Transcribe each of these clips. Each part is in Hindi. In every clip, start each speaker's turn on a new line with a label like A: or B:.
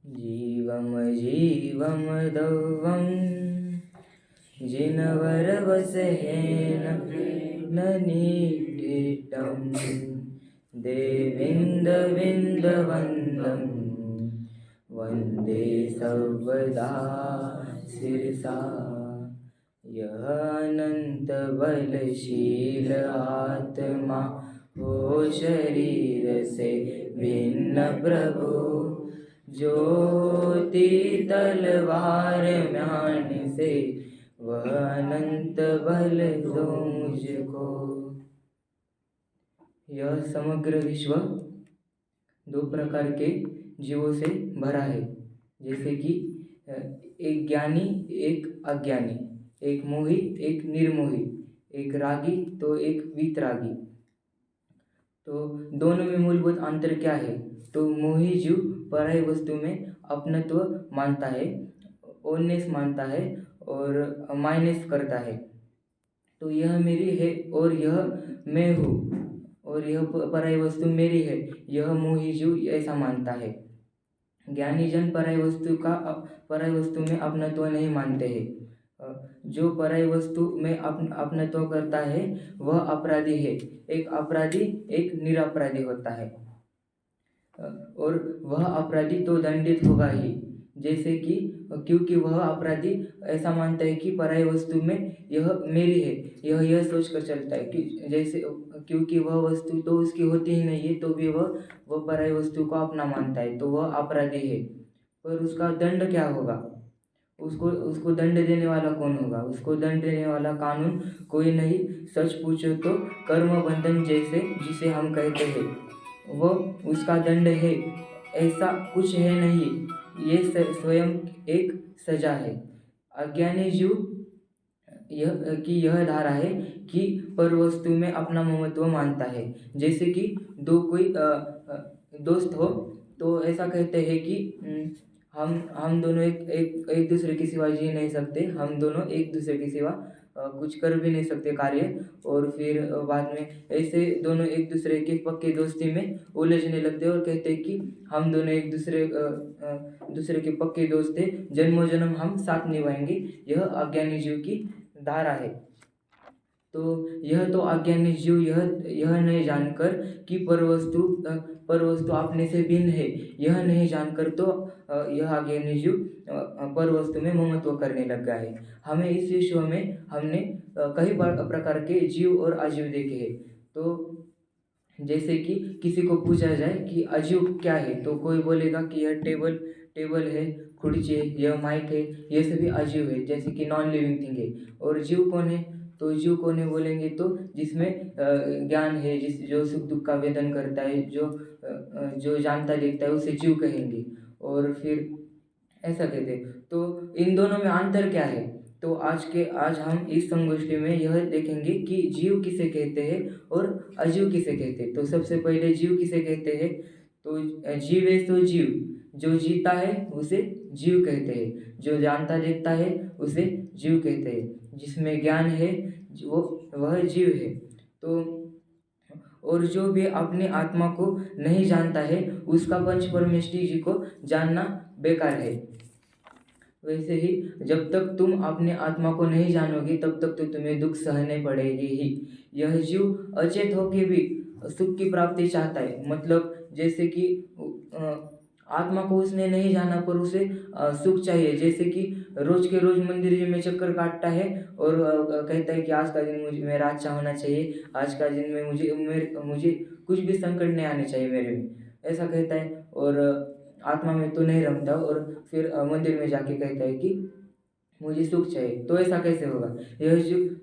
A: जीवम जीवम दौवम जिनवर वसेन ननीटिटम देविंद विंद वंदम वंदे सर्वदा सिरसा। यह अनंत बलशील आत्मा हो शरीर से भिन्न प्रभु, ज्योति तलवार म्यान से वह अनंत बल दो मुझको। यह समग्र विश्व दो प्रकार के जीवों से भरा है, जैसे कि एक ज्ञानी एक अज्ञानी, एक मोही एक निर्मोही, एक रागी तो एक वीतरागी। तो दोनों में मूलभूत अंतर क्या है? तो मोही जीव पराई वस्तु में अपनत्व मानता है, ओननेस मानता है और माइनस करता है। तो यह मेरी है और यह मैं हूँ और यह पराई वस्तु मेरी है, यह मोही जीव ऐसा मानता है। ज्ञानी जन पराई वस्तु में अपनत्व नहीं मानते हैं। जो पराई वस्तु में अपनत्व करता है वह अपराधी है। एक अपराधी एक निरपराधी होता है और वह अपराधी तो दंडित होगा ही, जैसे कि क्योंकि वह अपराधी ऐसा मानता है कि पराई वस्तु में यह मेरी है, यह सोच कर चलता है कि जैसे क्योंकि वह वस्तु तो उसकी होती ही नहीं है तो भी वह पराई वस्तु को अपना मानता है, तो वह अपराधी है। पर उसका दंड क्या होगा? उसको दंड देने वाला कौन होगा? उसको दंड देने वाला कानून कोई नहीं। सच पूछो तो कर्म बंधन जैसे जिसे हम कहते हैं वह उसका दंड है, ऐसा कुछ है नहीं। ये स्वयं एक सजा है। अज्ञानी जीव यह धारा है कि पर वस्तु में अपना ममत्व मानता है। जैसे कि कोई दोस्त हो तो ऐसा कहते हैं कि हम दोनों एक दूसरे की सिवा जी नहीं सकते, हम दोनों एक दूसरे की सिवा कुछ कर भी नहीं सकते कार्य। और फिर बाद में ऐसे दोनों एक दूसरे के पक्के दोस्ती में उलझने लगते हैं और कहते हैं कि हम दोनों एक दूसरे के पक्के दोस्त हैं, जन्मों जन्म हम साथ निभाएंगे। यह अज्ञानी जीव की धारा है। तो यह तो अज्ञानी जीव यह नहीं जानकर कि परवस्तु अपने से भिन्न है, यह नहीं जानकर तो यह अज्ञानी जीव परवस्तु में ममत्व करने लग गया है। हमें इस विश्व में हमने कई प्रकार के जीव और अजीव देखे हैं। तो जैसे कि किसी को पूछा जाए कि अजीव क्या है, तो कोई बोलेगा कि यह टेबल है, कुर्सी है, यह माइक है, ये सभी अजीव है, जैसे कि नॉन लिविंग थिंग है। और जीव कौन है? तो जीव कौन है बोलेंगे तो जिसमें ज्ञान है, जो सुख दुख का वेदन करता है, जो जानता देखता है, उसे जीव कहेंगे। और फिर ऐसा कहते हैं। तो इन दोनों में अंतर क्या है? तो आज हम इस संगोष्ठी में यह देखेंगे कि जीव किसे कहते हैं और अजीव किसे कहते हैं। तो सबसे पहले जीव किसे कहते हैं? तो जीव है तो जीव, जो जीता है उसे जीव कहते हैं, जो जानता देखता है उसे जीव कहते हैं, जिसमें ज्ञान है वह जीव है। तो और जो भी अपने आत्मा को नहीं जानता है उसका पंच परमेष्टि जी को जानना बेकार है। वैसे ही जब तक तुम अपने आत्मा को नहीं जानोगे तब तक तो तुम्हें दुख सहने पड़ेंगे ही। यह जीव अचेत होके भी सुख की प्राप्ति चाहता है। मतलब जैसे कि आत्मा को उसने नहीं जाना पर उसे सुख चाहिए। जैसे कि रोज के रोज मंदिर में चक्कर काटता है और कहता है कि आज का दिन मेरा अच्छा होना चाहिए, आज का दिन में मुझे कुछ भी संकट नहीं आने चाहिए मेरे में, ऐसा कहता है। और आत्मा में तो नहीं रमता और फिर मंदिर में जाके कहता है कि मुझे सुख चाहिए। तो ऐसा कैसे होगा? यह जीव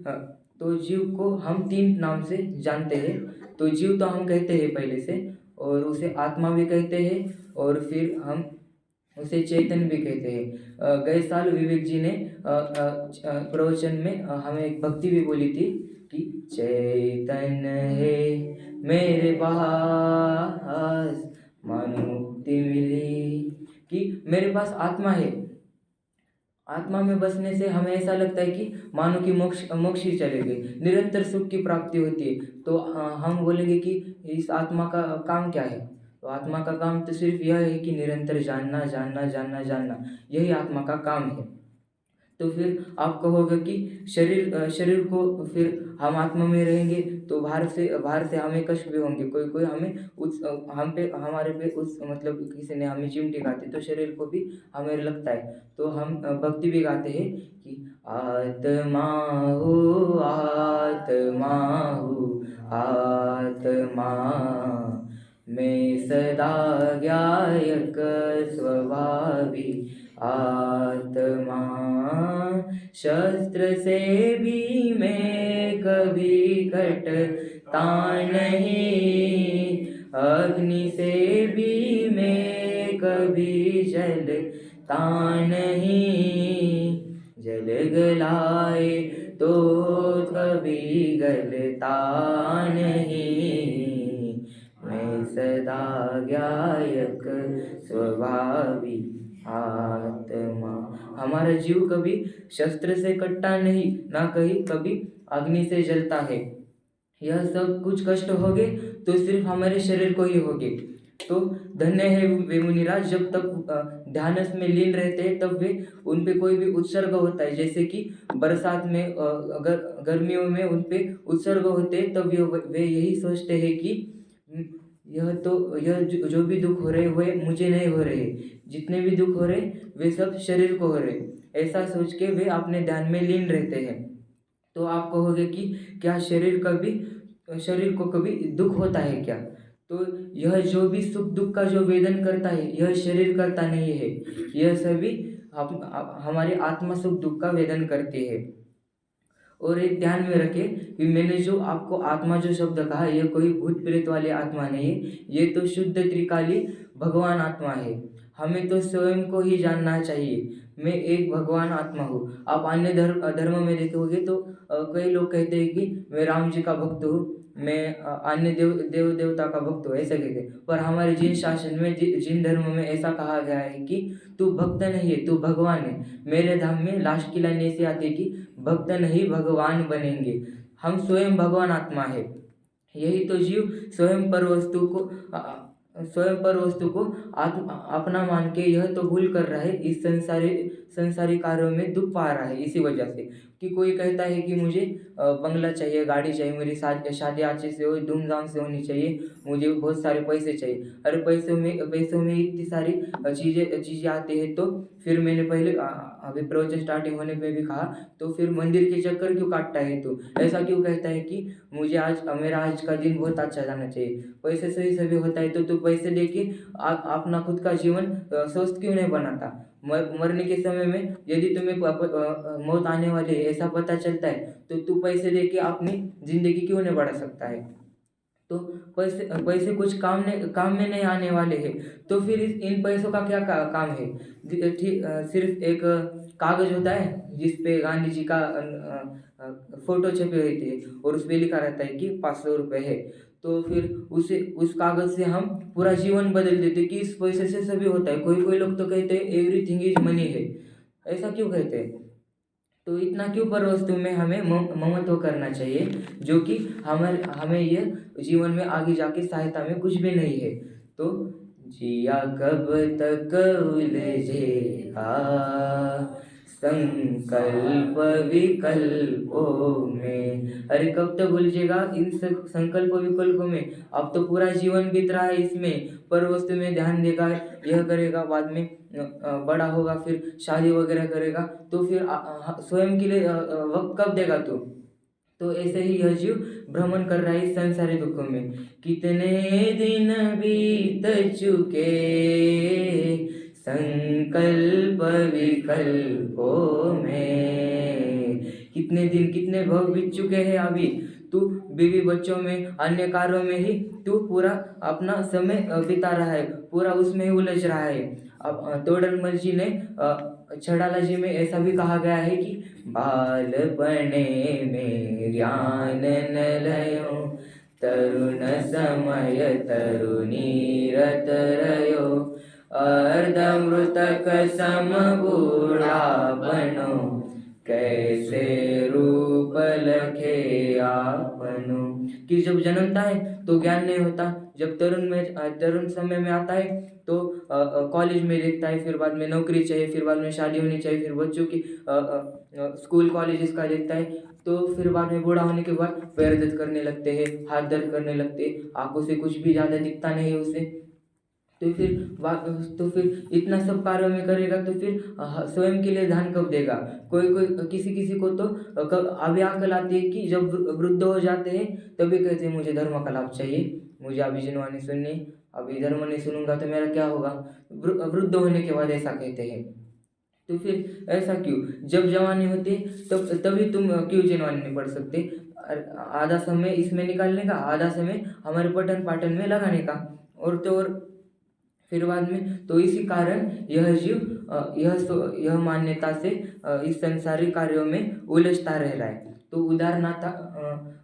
A: तो जीव को हम 3 नाम से जानते हैं। तो जीव तो हम कहते हैं पहले से, और उसे आत्मा भी कहते हैं और फिर हम उसे चैतन्य भी कहते हैं। गए साल विवेक जी ने प्रवचन में हमें एक भक्ति भी बोली थी कि चैतन्य है मेरे पास मानो मुक्ति मिली। कि मेरे पास आत्मा है, आत्मा में बसने से हमें ऐसा लगता है कि मानो कि मोक्ष ही चले गए, निरंतर सुख की प्राप्ति होती है। तो हम बोलेंगे कि इस आत्मा का काम क्या है? तो आत्मा का काम तो सिर्फ यह है कि निरंतर जानना जानना जानना जानना, यही आत्मा का काम है। तो फिर आप कहोगे कि शरीर को फिर हम आत्मा में रहेंगे तो बाहर से हमें कष्ट भी होंगे, कोई कोई हमें हम पे हमारे पे उस मतलब किसी ने हमें चिमटी गाती तो शरीर को भी हमें लगता है। तो हम भक्ति भी गाते हैं कि आत्मा हो आत्मा हो आत्मा, मैं सदा ज्ञायक स्वभावी आत्मा, शस्त्र से भी मैं कभी कटता नहीं, अग्नि से भी मैं कभी जलता नहीं, जल गलाए तो कभी गलता नहीं, मैं सदा ज्ञायक स्वभावी आत्मा। हमारा जीव कभी शस्त्र से कटता नहीं, ना कहीं कभी अग्नि से जलता है। यह सब कुछ कष्ट होगे तो सिर्फ हमारे शरीर को ही होगे। तो धन्य है वे मुनिराज जब तक ध्यानस में लीन रहते हैं तब वे उन पे कोई भी उत्सर्ग होता है, जैसे कि बरसात में अगर गर्मियों में उन पे उत्सर्ग होते हैं तब वे यही सोचते हैं कि यह जो भी दुख हो रहे वे मुझे नहीं हो रहे, जितने भी दुख हो रहे वे सब शरीर को हो रहे, ऐसा सोच के वे अपने ध्यान में लीन रहते हैं। तो आप कहोगे कि क्या शरीर को कभी दुख होता है क्या? तो यह जो भी सुख दुख का जो वेदन करता है यह शरीर करता नहीं है, यह सभी हमारे आत्मा सुख दुख का वेदन करती है। और एक ध्यान में रखें कि मैंने जो आपको आत्मा जो शब्द कहा यह कोई भूत प्रेत वाली आत्मा नहीं है, ये तो शुद्ध त्रिकाली भगवान आत्मा है। हमें तो स्वयं को ही जानना चाहिए, मैं एक भगवान आत्मा हूँ। आप अन्य धर्म में देखोगे तो कई लोग कहते हैं कि मैं राम जी का भक्त हूँ, मैं अन्य देव देवता का भक्त हूँ, ऐसा कहते हैं। पर हमारे जिन शासन में जिन धर्म में ऐसा कहा गया है कि तू भक्त नहीं है तू भगवान है। मेरे धाम में लास्ट की लाइन ऐसी आती है कि भक्त नहीं भगवान बनेंगे। हम स्वयं भगवान आत्मा है। यही तो जीव स्वयं पर वस्तु को अपना मान के यह तो भूल कर रहा है, इस संसारी कार्यों में दुख पा रहा है। इसी वजह से कि कोई कहता है कि मुझे बंगला चाहिए, गाड़ी चाहिए, मेरी शादी अच्छे से हो, धूमधाम से होनी चाहिए, मुझे बहुत सारे पैसे चाहिए। अरे पैसों में इतनी सारी चीज़ें आती है। तो फिर मैंने पहले अभी प्रवचन स्टार्टिंग होने पे भी कहा, तो फिर मंदिर के चक्कर क्यों काटता है तू? ऐसा क्यों कहता है कि मुझे मेरा आज का दिन बहुत अच्छा जाना चाहिए? पैसे से ही सभी होता है तो तू पैसे लेके अपना खुद का जीवन स्वस्थ क्यों नहीं बनाता? मरने के समय में यदि तुम्हें मौत आने वाली है ऐसा पता चलता है तो तू पैसे लेके अपनी जिंदगी क्यों नहीं बढ़ा सकता है? तो पैसे कुछ काम में नहीं आने वाले हैं, तो फिर इन पैसों का क्या काम है? ठीक सिर्फ एक कागज होता है जिस पे गांधी जी का फोटो छपी रहती है और उस पे लिखा रहता है कि 500 रुपये है। तो फिर उस कागज से हम पूरा जीवन बदल देते कि इस पैसे से सभी होता है। कोई कोई लोग तो कहते हैं एवरीथिंग इज मनी है, ऐसा क्यों कहते हैं? तो इतना क्यों पर वस्तु में हमें ममत्व करना चाहिए, जो कि हमें ये जीवन में आगे जाके सहायता में कुछ भी नहीं है। तो जिया कब तक उलझेगा संकल्प विकल्पों में, अरे कब तक उलझेगा इन संकल्प विकल्पों में? अब तो पूरा जीवन बीत रहा है इसमें, पर वस्तु में ध्यान देगा, यह करेगा, बाद में बड़ा होगा फिर शादी वगैरह करेगा, तो फिर स्वयं के लिए वक्त कब देगा तू? तो ऐसे ही यह जीव भ्रमण कर रहा है इस संसारी दुखों में। कितने दिन बीत चुके संकल्प विकल्पों में, कितने दिन कितने भव बीत चुके हैं। अभी तू बीवी बच्चों में अन्य कार्यों में ही तू पूरा अपना समय बिता रहा है, पूरा उसमें ही उलझ रहा है। अब तोडरमल जी ने छड़ाला जी में ऐसा भी कहा गया है कि बालपणे में ज्ञान न लयो, तरुण समय तरुणी रत रयो, अर्धमृतक सम बूढ़ा बनो, कैसे रूप लखे आपनो। कि जब जन्मता है तो ज्ञान नहीं होता, जब तरुण समय में आता है तो कॉलेज में देखता है, फिर बाद में नौकरी चाहिए, फिर बाद में शादी होनी चाहिए, फिर बच्चों की स्कूल कॉलेजेस का देखता है, तो फिर बाद में बूढ़ा होने के बाद पैर दर्द करने लगते हैं, हाथ दर्द करने लगते हैं, आंखों से कुछ भी ज़्यादा दिखता नहीं है उसे। तो फिर इतना सब कार्यों में करेगा तो फिर स्वयं के लिए ध्यान कब देगा। कोई कोई किसी किसी को तो अभी अकल आती है कि जब वृद्ध हो जाते हैं तभी कहते हैं मुझे धर्म का लाभ चाहिए, मुझे अभी जिनवानी सुननी, अभी धर्म नहीं सुनूंगा तो मेरा क्या होगा। वृद्ध होने के बाद ऐसा कहते हैं। तो फिर ऐसा क्यों, जब जवानी होती है तब तभी तुम क्यों जिनवानी नहीं पढ़ सकते। आधा समय इसमें निकालने का, आधा समय हमारे पठन पाठन में लगाने का, और तो और फिर बाद में तो इसी कारण यह जीव यह मान्यता से इस संसारिक कार्यों में उलझता रह रहा है। तो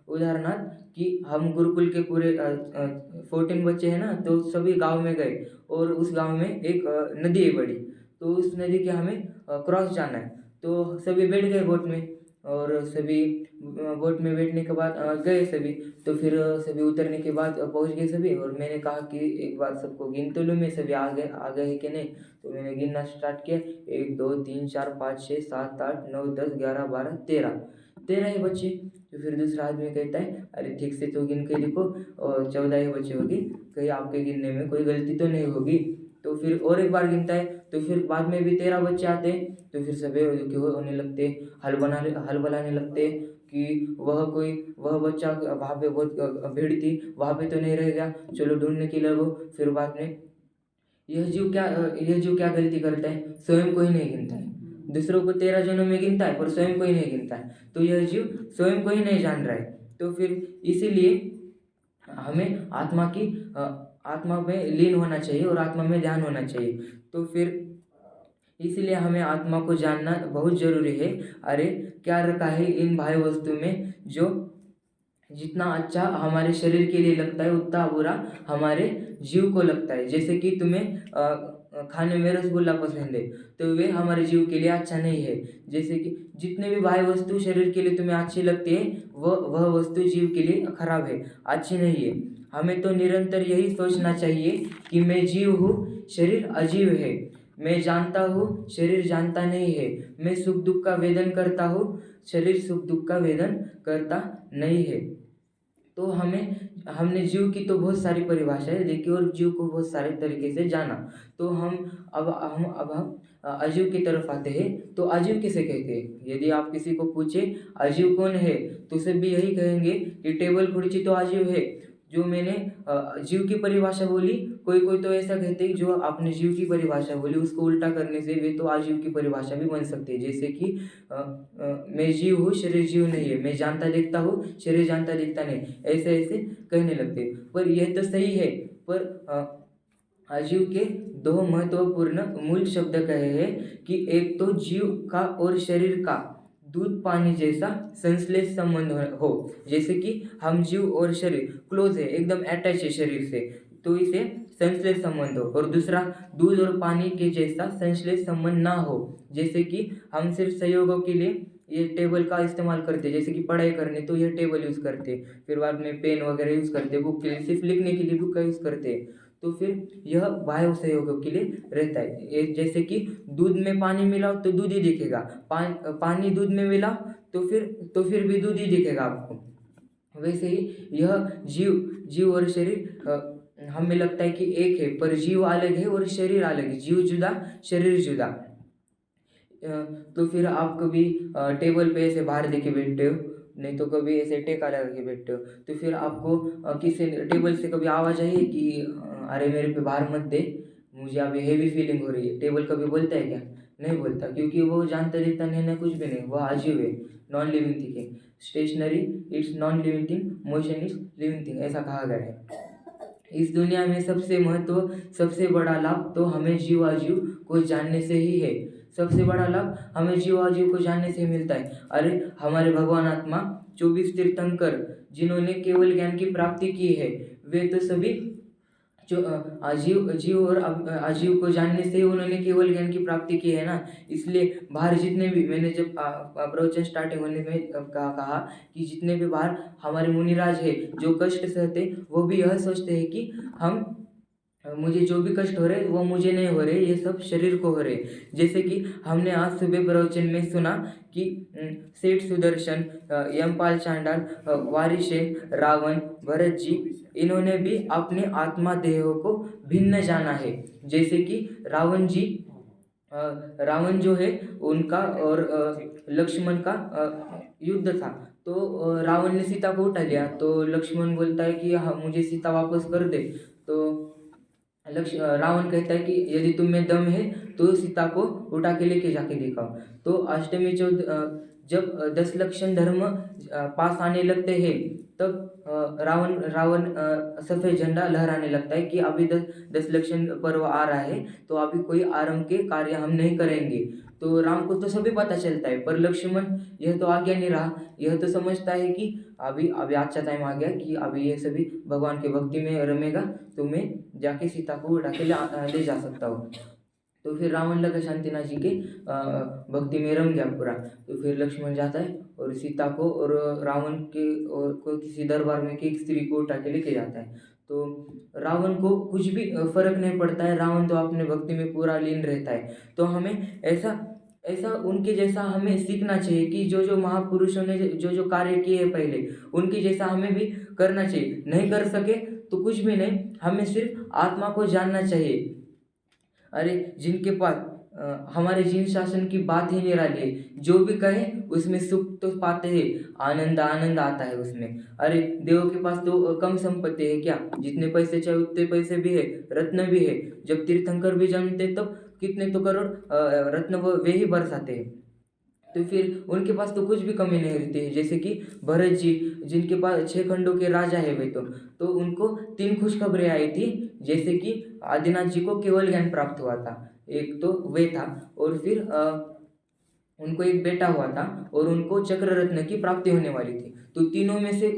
A: उदाहरणार्थ कि हम गुरुकुल के पूरे 14 बच्चे हैं ना, तो सभी गांव में गए और उस गांव में एक नदी है बड़ी, तो उस नदी के हमें क्रॉस जाना है, तो सभी बैठ गए बोट में, और सभी बोट में बैठने के बाद गए सभी, तो फिर सभी उतरने के बाद पहुंच गए सभी, और मैंने कहा कि एक बार सबको गिन तो लूँ मैं, सभी आ गए हैं कि नहीं। तो मैंने गिनना स्टार्ट किया, 1 2 3 4 5 6 7 8 9 10 11 12 13 ही बच्चे। तो फिर दूसरा आदमी कहता है अरे ठीक से तो गिन के देखो, और 14 ही बच्चे होगी, कहीं आपके गिनने में कोई गलती तो नहीं होगी। तो फिर और एक बार गिनता है, तो फिर बाद में भी 13 बच्चे आते हैं, तो फिर सभी दुखी होने लगते, हल बनाने लगते कि वह बच्चा वहाँ पे बहुत भीड़ थी, वहाँ पे तो नहीं रह गया, चलो ढूंढने के लिए लगो। फिर बाद में यह जीव क्या गलती करता है, स्वयं को ही नहीं गिनता है। दूसरों को 13 जनों में गिनता है पर स्वयं को ही नहीं गिनता है, तो यह जीव स्वयं को ही नहीं जान रहा है। तो फिर इसीलिए हमें आत्मा में लीन होना चाहिए और आत्मा में ध्यान होना चाहिए। तो फिर इसलिए हमें आत्मा को जानना बहुत जरूरी है। अरे क्या रखा है इन बाह्य वस्तु में, जो जितना अच्छा हमारे शरीर के लिए लगता है उतना बुरा हमारे जीव को लगता है। जैसे कि तुम्हें खाने में रसगुल्ला पसंद है, तो वे हमारे जीव के लिए अच्छा नहीं है। जैसे कि जितने भी बाह्य वस्तु शरीर के लिए तुम्हें अच्छी लगती है, वह वस्तु जीव के लिए खराब है, अच्छी नहीं है। हमें तो निरंतर यही सोचना चाहिए कि मैं जीव हूँ, शरीर अजीव है, मैं जानता हूँ, शरीर जानता नहीं है, मैं सुख दुख का वेदन करता हूँ, शरीर सुख दुख का वेदन करता नहीं है। तो हमने जीव की तो बहुत सारी परिभाषाएं देखी और जीव को बहुत सारे तरीके से जाना। तो अब हम अजीव की तरफ आते हैं। तो अजीव किसे कहते हैं? यदि आप किसी को पूछे अजीव कौन है, तो सब भी यही कहेंगे कि टेबल कुर्सी तो अजीव है। जो मैंने जीव की परिभाषा बोली, कोई कोई तो ऐसा कहते हैं जो आपने जीव की परिभाषा बोली उसको उल्टा करने से वे तो अजीव की परिभाषा भी बन सकती है। जैसे कि मैं जीव हूँ, शरीर जीव नहीं है, मैं जानता देखता हूँ, शरीर जानता देखता नहीं, ऐसे ऐसे कहने लगते। पर यह तो सही है, पर अजीव के दो महत्वपूर्ण मूल शब्द कहे हैं कि एक तो जीव का और शरीर का दूध पानी जैसा संश्लेष संबंध हो। जैसे कि हम जीव और शरीर क्लोज है, एकदम अटैच है शरीर से, तो इसे संश्लेष संबंध हो। और दूसरा, दूध और पानी के जैसा संश्लेष संबंध ना हो। जैसे कि हम सिर्फ सहयोगों के लिए ये टेबल का इस्तेमाल करते हैं, जैसे कि पढ़ाई करने तो यह टेबल यूज़ करते हैं, फिर बाद में पेन वगैरह यूज़ करते हैं, बुक के लिए सिर्फ लिखने के लिए बुक का यूज़ करते हैं। तो फिर यह बाह्य सहयोगों के लिए रहता है। जैसे कि दूध में पानी मिलाओ तो दूध ही दिखेगा, पानी दूध में मिलाओ तो फिर भी दूध ही दिखेगा आपको। वैसे ही यह जीव और शरीर हमें लगता है कि एक है, पर जीव अलग है और शरीर अलग है। जीव जुदा, शरीर जुदा। तो फिर आप कभी टेबल पे ऐसे बाहर देके बैठते हो, नहीं तो कभी ऐसे टेका लगा के बैठते हो, तो फिर आपको किसी टेबल से कभी आवाज़ आई है कि अरे मेरे पे बाहर मत दे, मुझे अभी हेवी फीलिंग हो रही है। टेबल कभी बोलता है क्या? नहीं बोलता, क्योंकि वो जानता देखता नहीं ना कुछ भी नहीं, वह अजीब है, नॉन लिविंग थिंग है। Stationary it's non living thing, motion is living thing, ऐसा कहा गया है। इस दुनिया में सबसे बड़ा लाभ तो हमें जीव अजीव को जानने से ही है। सबसे बड़ा लाभ हमें जीव अजीव को जानने से ही मिलता है। अरे हमारे भगवान आत्मा 24 तीर्थंकर जिन्होंने केवल ज्ञान की प्राप्ति की है, वे तो सभी जो जीव जीव और अजीव को जानने से ही उन्होंने केवल ज्ञान की प्राप्ति की है ना। इसलिए बाहर जितने भी, मैंने जब प्रवचन स्टार्टिंग होने में कहा कि जितने भी बाहर हमारे मुनिराज है जो कष्ट सहते, वो भी यह सोचते हैं कि मुझे जो भी कष्ट हो रहे वो मुझे नहीं हो रहे, ये सब शरीर को हो रहे। जैसे कि हमने आज सुबह प्रवचन में सुना कि सेठ सुदर्शन, यमपाल चांडाल, वारिशेन, रावण, भरत जी, इन्होंने भी अपने आत्मा देहों को भिन्न जाना है। जैसे कि रावण जी, रावण जो है उनका और लक्ष्मण का युद्ध था। तो रावण ने सीता को उठा लिया, तो लक्ष्मण बोलता है कि हाँ मुझे सीता वापस कर दे। तो रावण कहता है कि यदि तुम में दम है तो सीता को उठा के लेके जाके दिखाओ। तो अष्टमी चौथ जब 10 लक्षण धर्म पास आने लगते हैं, तब रावण रावण सफ़ेद झंडा लहराने लगता है कि अभी 10 लक्षण पर्व आ रहा है, तो अभी कोई आरंभ के कार्य हम नहीं करेंगे। तो राम को तो सभी पता चलता है, पर लक्ष्मण यह तो आज्ञा नहीं रहा। यह तो समझता है कि अभी अभी अच्छा टाइम आ गया कि अभी ये सभी भगवान की भक्ति में रमेगा, तो मैं जाके सीता को उठा के ले जा सकता हूँ। तो फिर रावण लगा शांतिनाथ जी के भक्ति में रम गया पूरा। तो फिर लक्ष्मण जाता है और सीता को और रावण के और को किसी दरबार में की एक स्त्री को उठा के लेके जाता है। तो रावण को कुछ भी फर्क नहीं पड़ता है, रावण तो अपने भक्ति में पूरा लीन रहता है। तो हमें ऐसा ऐसा उनके जैसा हमें सीखना चाहिए कि जो जो महापुरुषों ने जो जो कार्य किए हैं पहले, उनके जैसा हमें भी करना चाहिए। नहीं कर सके तो कुछ भी नहीं, हमें सिर्फ आत्मा को जानना चाहिए। अरे जिनके पास हमारे जीन शासन की बात ही निराली है, जो भी कहें उसमें सुख तो पाते हैं, आनंद आनंद आता है उसमें। अरे देवों के पास तो कम संपत्ति है क्या, जितने पैसे चाहे उतने पैसे भी है, रत्न भी है। जब तीर्थंकर भी जन्मते तब कितने तो करोड़ रत्न वे ही बरसाते हैं। तो फिर उनके पास तो कुछ भी कमी नहीं रहती है। जैसे कि भरत जी, जिनके पास 6 खंडों के राजा है वे, तो उनको 3 खुशखबरें आई थी। जैसे कि आदिनाथ जी को केवल ज्ञान प्राप्त हुआ था, एक तो वे था, और फिर उनको एक बेटा हुआ था, और उनको चक्र रत्न की प्राप्ति होने वाली थी। तो तीनों में से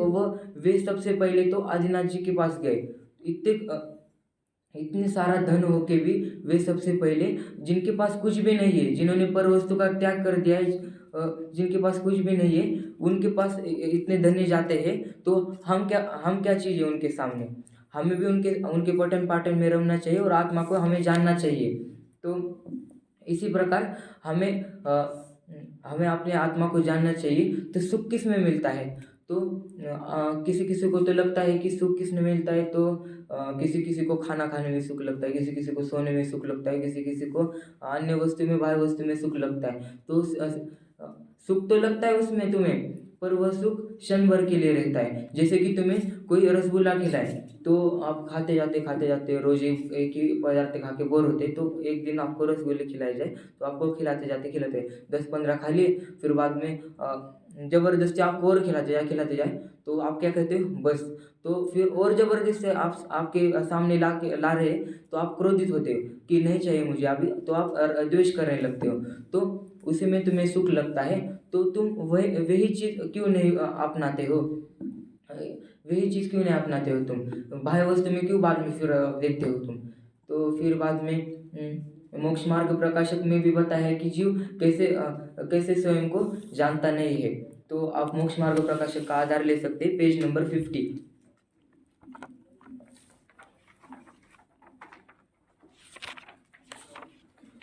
A: वे सबसे पहले तो आदिनाथ जी के पास गए। इतने सारा धन होके भी वे सबसे पहले, जिनके पास कुछ भी नहीं है, जिन्होंने पर वस्तु का त्याग कर दिया है, जिनके पास कुछ भी नहीं है, उनके पास इतने धन्य जाते हैं। तो हम क्या चीज़ है उनके सामने। हमें भी उनके उनके पठन पाठन में रमना चाहिए और आत्मा को हमें जानना चाहिए। तो इसी प्रकार हमें अपने आत्मा को जानना चाहिए। तो सुख किस में मिलता है? तो किसी किसी को तो लगता है कि सुख किस में मिलता है, तो किसी किसी को खाना खाने में सुख लगता है, किसी किसी को सोने में सुख लगता है, किसी किसी को अन्य वस्तु में, बाह्य वस्तु में सुख लगता है। तो सुख तो लगता है उसमें तुम्हें, पर वह सुख क्षण भर के लिए रहता है। जैसे कि तुम्हें कोई रसगुल्ला खिलाए, तो आप खाते जाते रोज एक ही पदार्थ खा के बोर होते, तो एक दिन आपको रसगुल्ले खिलाए जाए, तो आपको खिलाते 10-15 खा लिए, फिर बाद में ज़बरदस्ती आपको और खिलाते जाए, तो आप क्या कहते हो, बस। तो फिर और ज़बरदस्ती से आपके सामने ला रहे, तो आप क्रोधित होते हो कि नहीं चाहिए मुझे अभी, तो आप द्वेष करने लगते हो। तो उसी में तुम्हें सुख लगता है, तो तुम वही चीज़ क्यों नहीं अपनाते हो? वही चीज़ क्यों नहीं अपनाते हो तुम? बाह्य वस्तु में क्यों बाद में फिर देखते हो तुम? तो फिर बाद में मोक्ष मार्ग प्रकाशक में भी बताया है कि जीव कैसे स्वयं को जानता नहीं है। तो आप मोक्ष मार्ग प्रकाशक का आधार ले सकते हैं, पेज नंबर 50।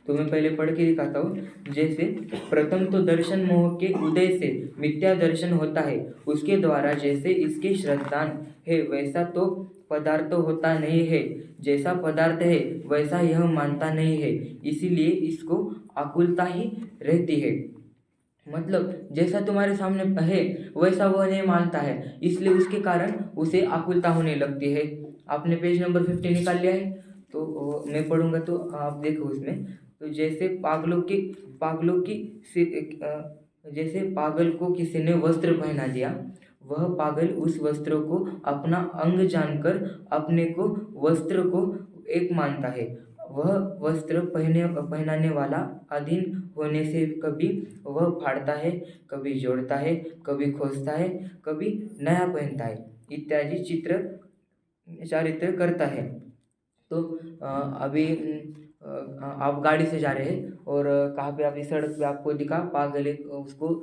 A: तो मैं पहले पढ़ के दिखाता हूँ। जैसे प्रथम तो दर्शन मोह के उदय से मिथ्या दर्शन होता है, उसके द्वारा जैसे इसके श्रद्धान है वैसा तो पदार्थ होता नहीं है, जैसा पदार्थ है वैसा यह मानता नहीं है, इसीलिए इसको आकुलता ही रहती है। मतलब जैसा तुम्हारे सामने है वैसा वह नहीं मानता है, इसलिए उसके कारण उसे आकुलता होने लगती है। आपने पेज नंबर 50 निकाल लिया है, तो मैं पढ़ूंगा तो आप देखो उसमें। तो जैसे पागलों की जैसे पागल को किसी ने वस्त्र पहना दिया, वह पागल उस वस्त्र को अपना अंग जानकर अपने को वस्त्र को एक मानता है। वह वस्त्र पहनाने वाला अधीन होने से कभी वह फाड़ता है, कभी जोड़ता है, कभी खोसता है, कभी नया पहनता है, इत्यादि चारित्र करता है। तो अभी आप गाड़ी से जा रहे हैं और कहाँ पे आप इस सड़क पे आपको दिखा पागल एक उसको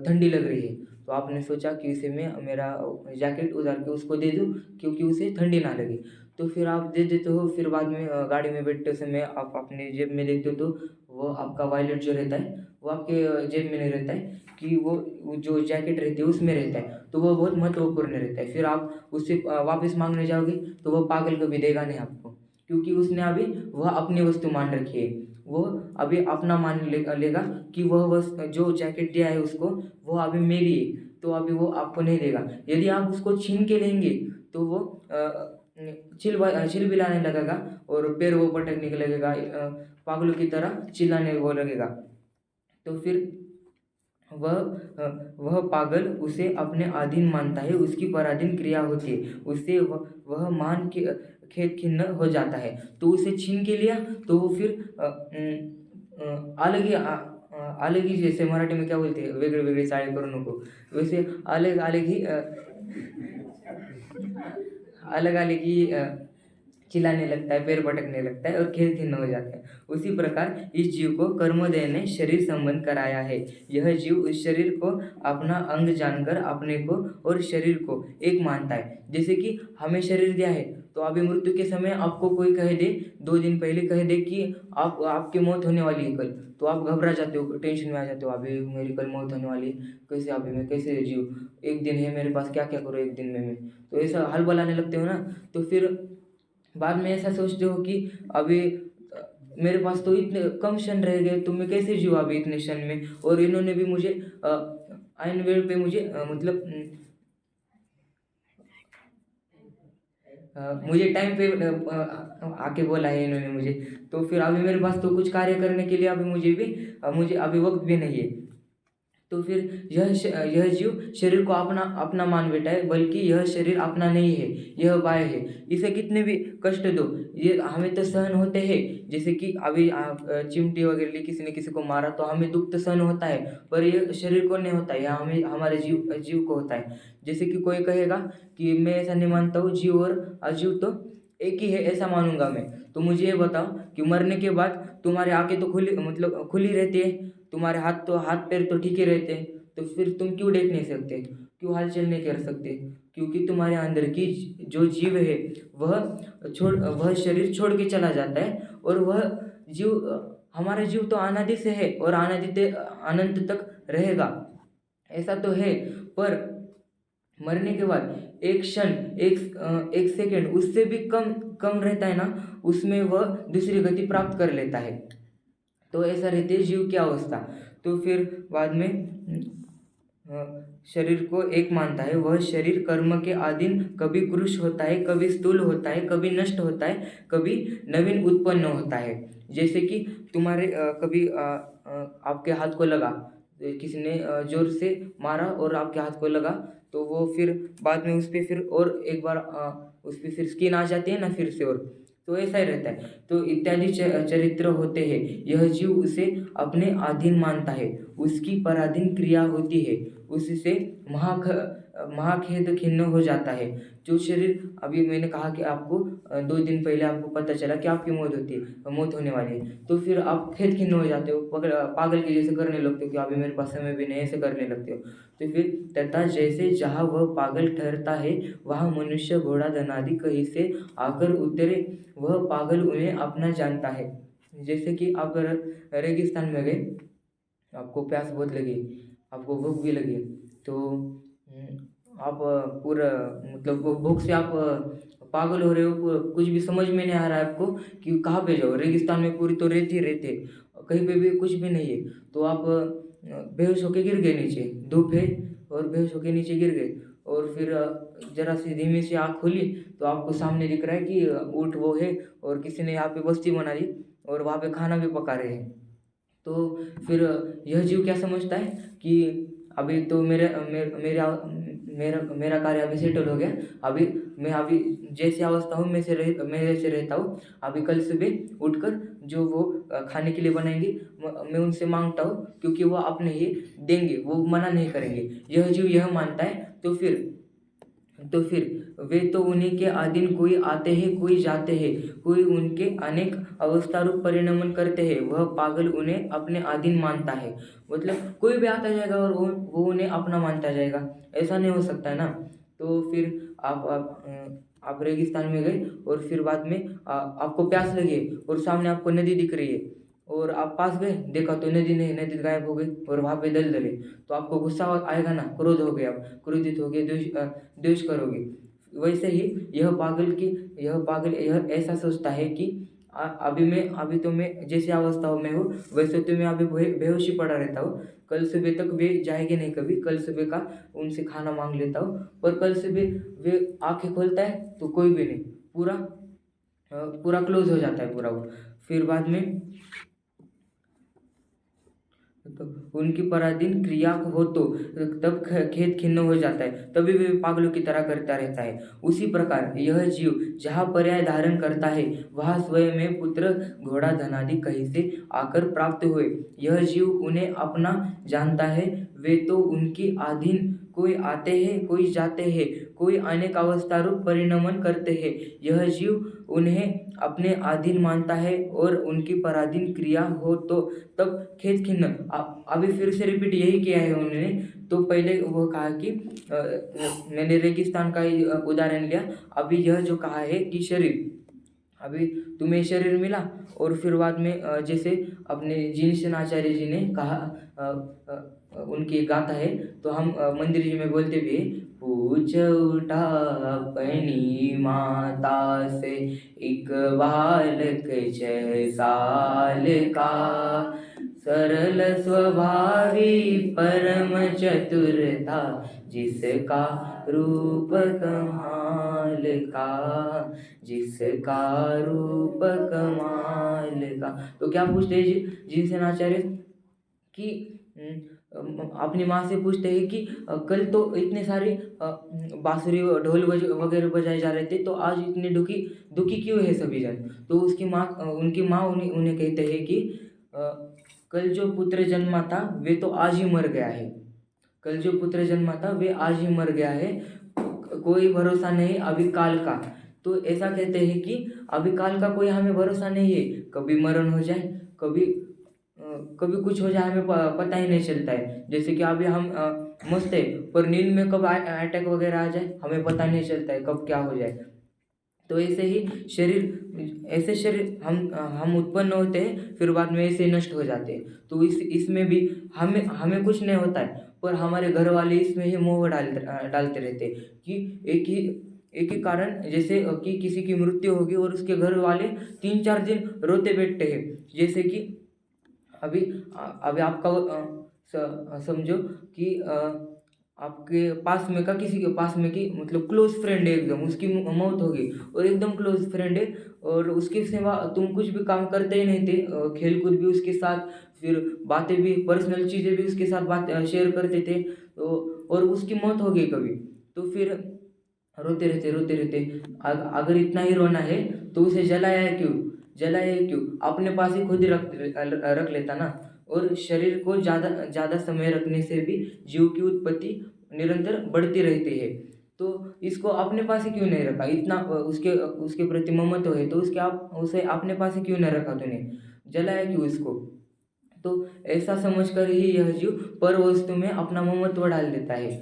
A: ठंडी लग रही है, तो आपने सोचा कि इसे मैं मेरा जैकेट उतार के उसको दे दूँ क्योंकि उसे ठंडी ना लगे। तो फिर आप दे देते हो, फिर बाद में गाड़ी में बैठते समय आप अपने जेब में देखते हो तो वो आपका वॉलेट जो रहता है वो आपके जेब में नहीं रहता है, कि वो जो जैकेट रहती है उसमें रहता है, तो वो बहुत महत्वपूर्ण रहता है। फिर आप उससे वापस मांगने जाओगे तो वो पागल कभी देगा नहीं आपको, क्योंकि उसने अभी वह अपनी वस्तु मान रखी है। वो अभी अपना मान लेगा कि वह जो जैकेट दिया है उसको वो अभी मेरी है, तो अभी वो आपको नहीं देगा। यदि आप उसको छीन के लेंगे तो वो चिल्लाने लगेगा और पैर वो पटकने के लगेगा, पागलों की तरह चिल्लाने वो लगेगा। तो फिर वह वह पागल उसे अपने अधीन मानता है, उसकी पराधीन क्रिया होती है, उससे वह मान के खेद खिन्न हो जाता है। तो उसे छीन के लिया तो वो फिर अलग ही, जैसे मराठी में क्या बोलते हैं, वेगळे वेगळे चाळे करू नको, वैसे अलग अलग ही अलग अलग ही चिल्लाने लगता है, पैर पटकने लगता है और खेद खिन्न हो जाता है। उसी प्रकार इस जीव को कर्मोदय ने शरीर संबंध कराया है। यह जीव उस शरीर को अपना अंग जानकर अपने को और शरीर को एक मानता है। जैसे कि हमें शरीर दिया है, तो अभी मृत्यु के समय आपको कोई कह दे, 2 दिन पहले कह दे कि आपकी मौत होने वाली है कल, तो आप घबरा जाते हो, टेंशन में आ जाते हो, अभी मेरी कल मौत होने वाली है, कैसे अभी मैं कैसे जीव, एक दिन है मेरे पास, क्या क्या करूँ एक दिन में मैं, तो ऐसा हल बनाने लगते हो ना। तो फिर बाद में ऐसा सोचते हो कि अभी मेरे पास तो इतने कम क्षण रह गए, तो मैं कैसे जीऊँ अभी इतने क्षण में, और इन्होंने भी मुझे आइन वेळ पे मुझे मतलब मुझे टाइम पे आके बोला है इन्होंने मुझे, तो फिर अभी मेरे पास तो कुछ कार्य करने के लिए अभी मुझे अभी वक्त भी नहीं है। तो फिर यह जीव शरीर को अपना अपना मान बैठा है, बल्कि यह शरीर अपना नहीं है, यह बाह्य है। इसे कितने भी कष्ट दो, ये हमें तो सहन होते हैं। जैसे कि अभी चिमटी वगैरह ली, किसी ने किसी को मारा तो हमें दुख तो सहन होता है, पर ये शरीर को नहीं होता है, यह हमें हमारे जीव को होता है। जैसे कि कोई कहेगा कि मैं ऐसा नहीं मानता हूँ, जीव और अजीव तो एक ही है, ऐसा मानूंगा मैं। तो मुझे ये बताओ कि मरने के बाद तुम्हारी आंखें तो खुली, मतलब खुली रहती है, तुम्हारे हाथ पैर तो ठीक ही रहते हैं, तो फिर तुम क्यों देख नहीं सकते, क्यों हलचल नहीं कर सकते? क्योंकि तुम्हारे अंदर की जो जीव है वह शरीर छोड़ के चला जाता है, और वह जीव हमारा जीव तो अनादि से है और अनादि से अनंत तक रहेगा, ऐसा तो है। पर मरने के बाद एक क्षण, एक सेकंड उससे भी कम कम रहता है ना, उसमें वह दूसरी गति प्राप्त कर लेता है। तो ऐसा रहती है जीव की अवस्था। तो फिर बाद में शरीर को एक मानता है, वह शरीर कर्म के अधीन कभी कृश होता है, कभी स्थूल होता है, कभी नष्ट होता है, कभी नवीन उत्पन्न होता है। जैसे कि तुम्हारे कभी आपके हाथ को लगा, किसी ने जोर से मारा और आपके हाथ को लगा, तो वो फिर बाद में उस पर फिर और एक बार उस पर फिर स्किन आ जाती है ना फिर से, और तो ऐसा ही रहता है। तो इत्यादि चरित्र होते हैं। यह जीव उसे अपने अधीन मानता है, उसकी पराधीन क्रिया होती है, उससे महाखेद खिन्न हो जाता है। जो शरीर, अभी मैंने कहा कि आपको 2 दिन पहले आपको पता चला कि आपकी मौत होने वाली है, तो फिर आप खेद खिन्न हो जाते हो, पागल के जैसे करने लगते हो कि अभी मेरे पास समय भी नहीं, ऐसे करने लगते हो। तो फिर तथा जैसे जहाँ वह पागल ठहरता है, वहाँ मनुष्य घोड़ा धनादि कहीं से आकर उतरे, वह पागल उन्हें अपना जानता है। जैसे कि आप अगर रेगिस्तान में गए, आपको प्यास बहुत लगी, आपको भूख भी लगी, तो आप पूरा मतलब वो भूख से आप पागल हो रहे हो, कुछ भी समझ में नहीं आ रहा है आपको कि कहाँ पे जाओ। रेगिस्तान में पूरी तो रेत ही रेत है, कहीं पे भी कुछ भी नहीं है, तो आप बेहोश होके गिर गए नीचे, धूप है और बेहोश होके नीचे गिर गए, और फिर जरा सी धीमी सी आँख खोली तो आपको सामने दिख रहा है कि ऊँट वो है, और किसी ने यहाँ पे बस्ती बना दी और वहाँ पे खाना भी पका रहे हैं। तो फिर यह जीव क्या समझता है कि अभी तो मेरा कार्य अभी सेटल हो गया, अभी मैं अभी जैसी अवस्था हूँ मैं जैसे रहता हूँ, अभी कल सुबह उठकर जो वो खाने के लिए बनाएंगे मैं उनसे मांगता हूँ, क्योंकि वो अपने ही देंगे, वो मना नहीं करेंगे। यह जीव यह मानता है। तो फिर तो फिर वे तो उन्हीं के अधीन कोई आते हैं कोई जाते हैं, कोई उनके अनेक अवस्था रूप परिणमन करते हैं, वह पागल उन्हें अपने अधीन मानता है। मतलब कोई भी आता जाएगा और वो उन्हें अपना मानता जाएगा, ऐसा नहीं हो सकता है ना। तो फिर आप रेगिस्तान में गए और फिर बाद में आपको प्यास लगी है और सामने आपको नदी दिख रही है और आप पास गए, देखा तो नदी नहीं, नदी गायब हो गई और वहाँ पे दलदल है, तो आपको गुस्सा आएगा ना, क्रोध हो गया, आप क्रोधित हो गए, द्वेष करोगे। वैसे ही यह पागल यह ऐसा सोचता है कि अभी तो मैं जैसी अवस्थाओं में हूँ वैसे तो मैं अभी बेहोशी पड़ा रहता हूँ, कल सुबह तक वे जाएंगे नहीं, कभी कल सुबह का उनसे खाना मांग लेता हूँ, पर कल सुबह वे आंखें खोलता है तो कोई भी नहीं, पूरा क्लोज हो जाता है पूरा वो। फिर बाद में तो उनकी पराधीन क्रिया हो तो तब खेद खिन्न हो जाता है, तभी वे पागलों की तरह करता रहता है। उसी प्रकार यह जीव जहाँ पर्याय धारण करता है वहाँ स्वयं में पुत्र घोड़ा धनादि कहीं से आकर प्राप्त हुए, यह जीव उन्हें अपना जानता है, वे तो उनकी अधीन कोई आते हैं कोई जाते हैं, कोई अनेक अवस्था रूप परिणमन करते हैं, यह जीव उन्हें अपने अधीन मानता है और उनकी पराधीन क्रिया हो तो तब खेद खिन्न। अभी फिर से रिपीट यही किया है उन्होंने। तो पहले वो कहा कि मैंने रेगिस्तान का ही उदाहरण लिया, अभी यह जो कहा है कि शरीर, अभी तुम्हें शरीर मिला और फिर बाद में जैसे अपने जिनसेन आचार्य जी ने कहा, उनकी एक गाथा है, तो हम मंदिर जी में बोलते भी है, पूछ उठा अपनी माता से एक बालक 6 साल का, सरल स्वभावी परम चतुर था, जिसका रूप कमाल का, जिसका रूप कमाल का। तो क्या पूछते हैं जिनसेन आचार्य कि अपनी माँ से पूछते हैं कि कल तो इतने सारे बांसुरी ढोल वगैरह बजाए जा रहे थे, तो आज इतने दुखी दुखी क्यों है सभी जन। तो उनकी माँ उन्हें कहते हैं कि कल जो पुत्र जन्मा था वे तो आज ही मर गया है, कल जो पुत्र जन्मा था वे आज ही मर गया है, कोई भरोसा नहीं अभी काल का। तो ऐसा कहते हैं कि अभी काल का कोई हमें भरोसा नहीं है, कभी मरण हो जाए, कभी कुछ हो जाए, हमें पता ही नहीं चलता है। जैसे कि अभी हम मस्त है पर नींद में कब अटैक वगैरह आ जाए हमें पता नहीं चलता है, कब क्या हो जाए। तो ऐसे ही ऐसे शरीर हम उत्पन्न होते हैं फिर बाद में ऐसे नष्ट हो जाते हैं। तो इसमें भी हमें कुछ नहीं होता है, पर हमारे घर वाले इसमें ही मोह डालते रहते हैं कि एक ही कारण, जैसे कि किसी की मृत्यु होगी और उसके घर वाले 3-4 दिन रोते बैठते हैं। जैसे कि अभी अभी आपका समझो कि आपके पास में का किसी के पास में की मतलब क्लोज फ्रेंड है, एकदम उसकी मौत हो गई और एकदम क्लोज फ्रेंड है, और उसके सिवा तुम कुछ भी काम करते ही नहीं थे, खेल कूद भी उसके साथ, फिर बातें भी, पर्सनल चीज़ें भी उसके साथ बात शेयर करते थे, तो और उसकी मौत हो गई कभी, तो फिर रोते रहते। अगर इतना ही रोना है तो उसे जलाया क्यों, अपने पास ही खुद ही रख लेता ना। और शरीर को ज़्यादा समय रखने से भी जीव की उत्पत्ति निरंतर बढ़ती रहती है, तो इसको अपने पास ही क्यों नहीं रखा, इतना उसके प्रति ममत्व है तो उसे अपने पास ही क्यों नहीं रखा तूने, जलाया क्यों इसको। तो ऐसा समझकर ही यह जीव पर वस्तु में अपना ममत्व डाल देता है।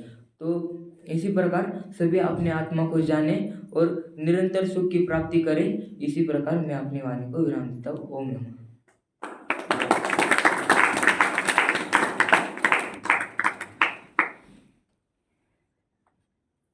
A: तो इसी प्रकार सभी अपने आत्मा को जाने और निरंतर सुख की प्राप्ति करें। इसी प्रकार मैं अपनी वाणी को विराम देता हूँ। ओम नमः।